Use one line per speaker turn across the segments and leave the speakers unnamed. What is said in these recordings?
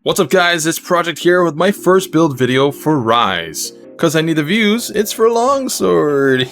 What's up guys, it's Project here with my first build video for Rise. Cause I need the views, it's for Longsword.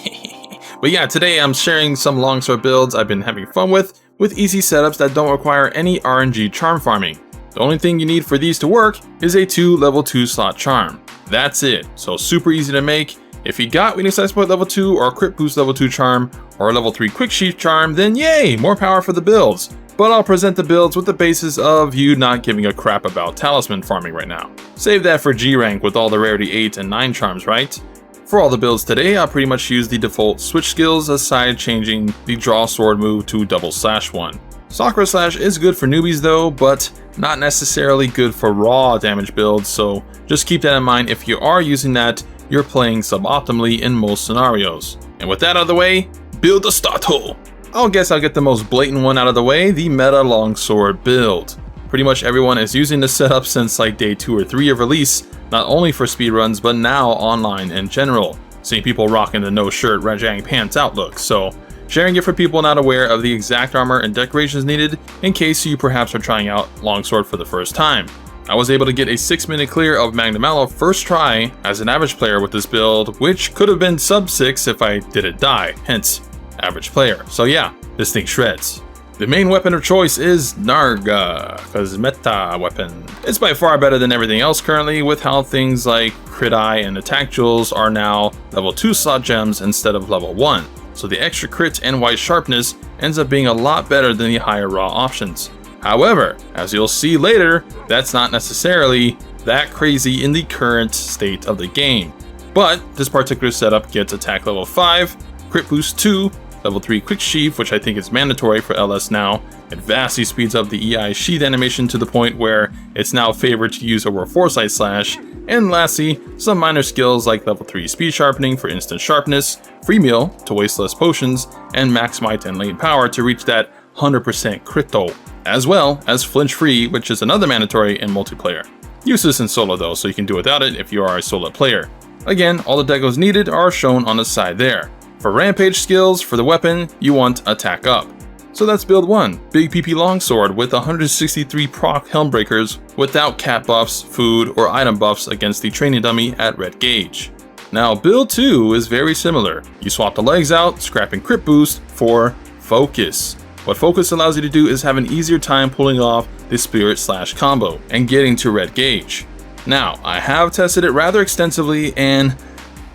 But yeah, today I'm sharing some Longsword builds I've been having fun with easy setups that don't require any RNG charm farming. The only thing you need for these to work is a 2 level 2 slot charm. That's it, so super easy to make. If you got weakness exploit level 2 or crit boost level 2 charm or a level 3 quick sheath charm, then yay, more power for the builds. But I'll present the builds with the basis of you not giving a crap about talisman farming right now. Save that for G rank with all the rarity 8 and 9 charms, right? For all the builds today, I'll pretty much use the default switch skills aside changing the draw sword move to double slash one. Sakura slash is good for newbies though, but not necessarily good for raw damage builds, so just keep that in mind if you are using that, you're playing suboptimally in most scenarios. And with that out of the way, build the start hole! I'll guess I'll get the most blatant one out of the way, the META Longsword build. Pretty much everyone is using this setup since like day 2 or 3 of release, not only for speedruns but now online in general. Seeing people rocking the no shirt, rajang pants outlook, so sharing it for people not aware of the exact armor and decorations needed in case you perhaps are trying out Longsword for the first time. I was able to get a 6-minute clear of Magnum Mallow first try as an average player with this build, which could have been sub 6 if I didn't die, hence average player. So yeah, this thing shreds. The main weapon of choice is Narga, cause meta weapon. It's by far better than everything else currently, with how things like crit eye and attack jewels are now level 2 slot gems instead of level 1. So the extra crit and white sharpness ends up being a lot better than the higher raw options. However, as you'll see later, that's not necessarily that crazy in the current state of the game. But this particular setup gets attack level 5, crit boost 2, level 3 quick sheath, which I think is mandatory for LS now. It vastly speeds up the EI sheath animation to the point where it's now favored to use over foresight slash. And lastly, some minor skills like level 3 speed sharpening for instant sharpness, free meal to waste less potions, and max might and lane power to reach that 100% crit-o, as well as flinch free, which is another mandatory in multiplayer. Useless in solo though, so you can do without it if you are a solo player. Again, all the decos needed are shown on the side there. For Rampage skills, for the weapon, you want attack up. So that's build 1, Big PP Longsword with 163 proc helm breakers without cap buffs, food, or item buffs against the training dummy at red gauge. Now build 2 is very similar. You swap the legs out, scrapping crit boost for focus. What focus allows you to do is have an easier time pulling off the spirit slash combo and getting to red gauge. Now, I have tested it rather extensively and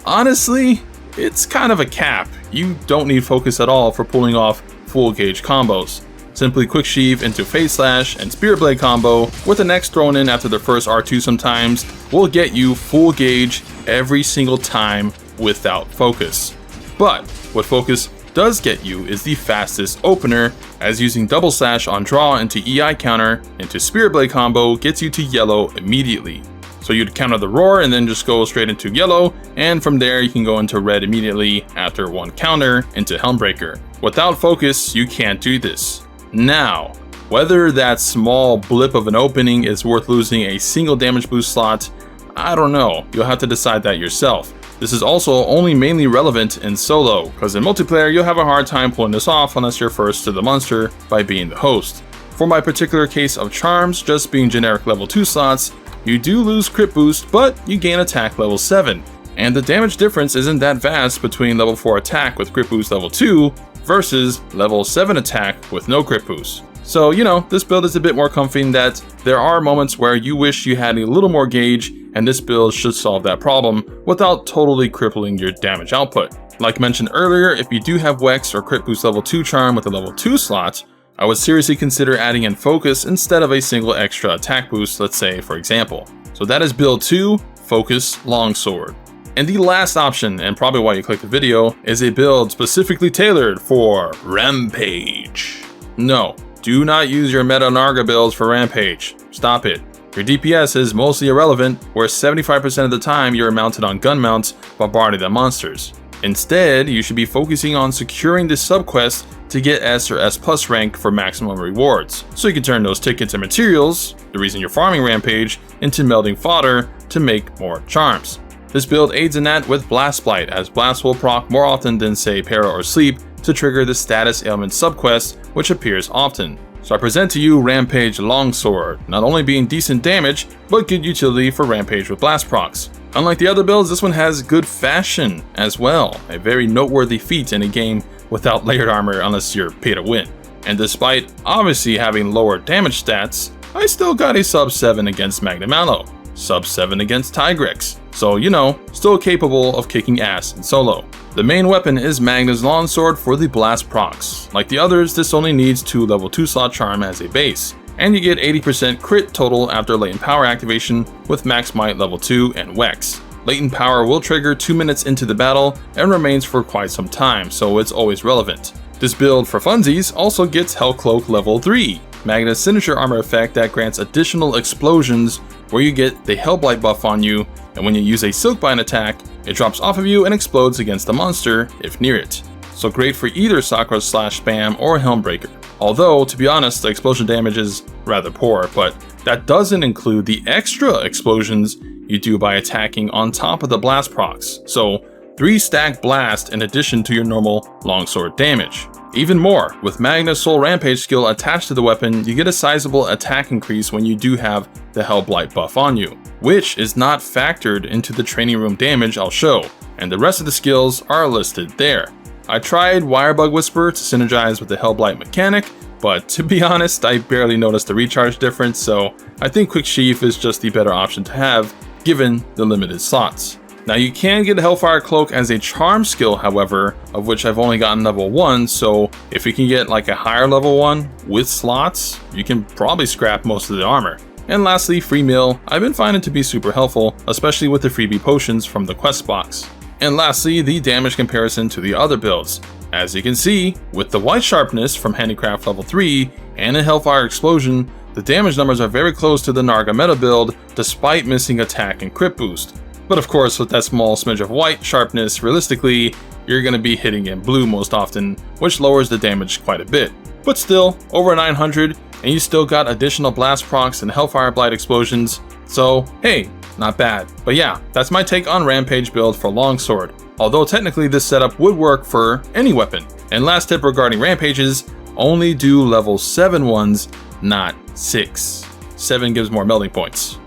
honestly, it's kind of a cap. You don't need focus at all for pulling off full gauge combos. Simply quick sheath into phase slash and spirit blade combo with an X thrown in after the first R2 sometimes will get you full gauge every single time without focus. But what focus does get you is the fastest opener, as using double slash on draw into EI counter into spirit blade combo gets you to yellow immediately. So you'd counter the roar and then just go straight into yellow, and from there you can go into red immediately after one counter into Helmbreaker. Without focus, you can't do this. Now, whether that small blip of an opening is worth losing a single damage boost slot, I don't know, you'll have to decide that yourself. This is also only mainly relevant in solo, because in multiplayer you'll have a hard time pulling this off unless you're first to the monster by being the host. For my particular case of charms just being generic level 2 slots, you do lose crit boost, but you gain attack level 7. And the damage difference isn't that vast between level 4 attack with crit boost level 2 versus level 7 attack with no crit boost. So, you know, this build is a bit more comfy in that there are moments where you wish you had a little more gauge, and this build should solve that problem without totally crippling your damage output. Like mentioned earlier, if you do have Wex or crit boost level 2 charm with a level 2 slot, I would seriously consider adding in focus instead of a single extra attack boost, let's say for example. So that is build 2, Focus Longsword. And the last option, and probably why you clicked the video, is a build specifically tailored for Rampage. No, do not use your Meta Narga builds for Rampage. Stop it. Your DPS is mostly irrelevant, where 75% of the time you're mounted on gun mounts bombarding the monsters. Instead, you should be focusing on securing the subquest to get S or S plus rank for maximum rewards, so you can turn those tickets and materials, the reason you're farming Rampage, into melting fodder to make more charms. This build aids in that with Blast Blight, as Blast will proc more often than say Para or Sleep to trigger the status ailment subquest, which appears often. So I present to you Rampage Longsword, not only being decent damage, but good utility for Rampage with blast procs. Unlike the other builds, this one has good fashion as well, a very noteworthy feat in a game without layered armor unless you're pay to win. And despite obviously having lower damage stats, I still got a sub 7 against Magnum Mallow, sub 7 against Tigrex, so you know, still capable of kicking ass in solo. The main weapon is Magnus Longsword for the blast procs. Like the others, this only needs 2 level 2 slot charm as a base, and you get 80% crit total after latent power activation with max might level 2 and Wex. Latent power will trigger 2 minutes into the battle and remains for quite some time, so it's always relevant. This build for funsies also gets Hellcloak level 3, Magnus signature armor effect that grants additional explosions where you get the Hellblight buff on you, and when you use a Silkbind attack, it drops off of you and explodes against the monster if near it. So great for either Sakura / Spam or Helmbreaker. Although, to be honest, the explosion damage is rather poor, but that doesn't include the extra explosions you do by attacking on top of the blast procs. So 3 stack blast in addition to your normal longsword damage. Even more, with Magnus Soul Rampage skill attached to the weapon, you get a sizable attack increase when you do have the Hellblight buff on you, which is not factored into the training room damage I'll show, and the rest of the skills are listed there. I tried Wirebug Whisper to synergize with the Hellblight mechanic, but to be honest, I barely noticed the recharge difference, so I think Quick Sheath is just the better option to have, given the limited slots. Now you can get a Hellfire Cloak as a charm skill, however, of which I've only gotten level 1, so if you can get like a higher level 1 with slots, you can probably scrap most of the armor. And lastly, Free Meal, I've been finding to be super helpful, especially with the freebie potions from the quest box. And lastly, the damage comparison to the other builds. As you can see, with the White Sharpness from Handicraft level 3 and a Hellfire Explosion, the damage numbers are very close to the Narga meta build despite missing attack and crit boost. But of course, with that small smidge of white sharpness, realistically, you're going to be hitting in blue most often, which lowers the damage quite a bit. But still, over 900, and you still got additional blast procs and Hellfire Blight explosions, so hey, not bad. But yeah, that's my take on Rampage build for Longsword, although technically this setup would work for any weapon. And last tip regarding Rampages, only do level 7 ones, not 6. 7 gives more melting points.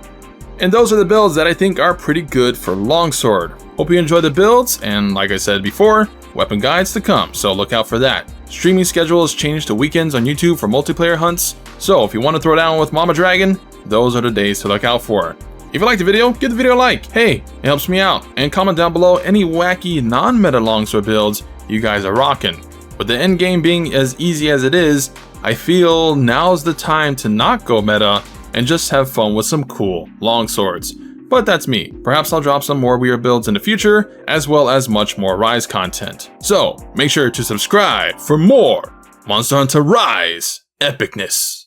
And those are the builds that I think are pretty good for Longsword. Hope you enjoy the builds, and like I said before, weapon guides to come, so look out for that. Streaming schedule has changed to weekends on YouTube for multiplayer hunts, so if you want to throw down with Mama Dragon, those are the days to look out for. If you liked the video, give the video a like, hey, it helps me out, and comment down below any wacky non-meta Longsword builds you guys are rocking. With the endgame being as easy as it is, I feel now's the time to not go meta and just have fun with some cool longswords. But that's me. Perhaps I'll drop some more weird builds in the future, as well as much more Rise content. So make sure to subscribe for more Monster Hunter Rise epicness.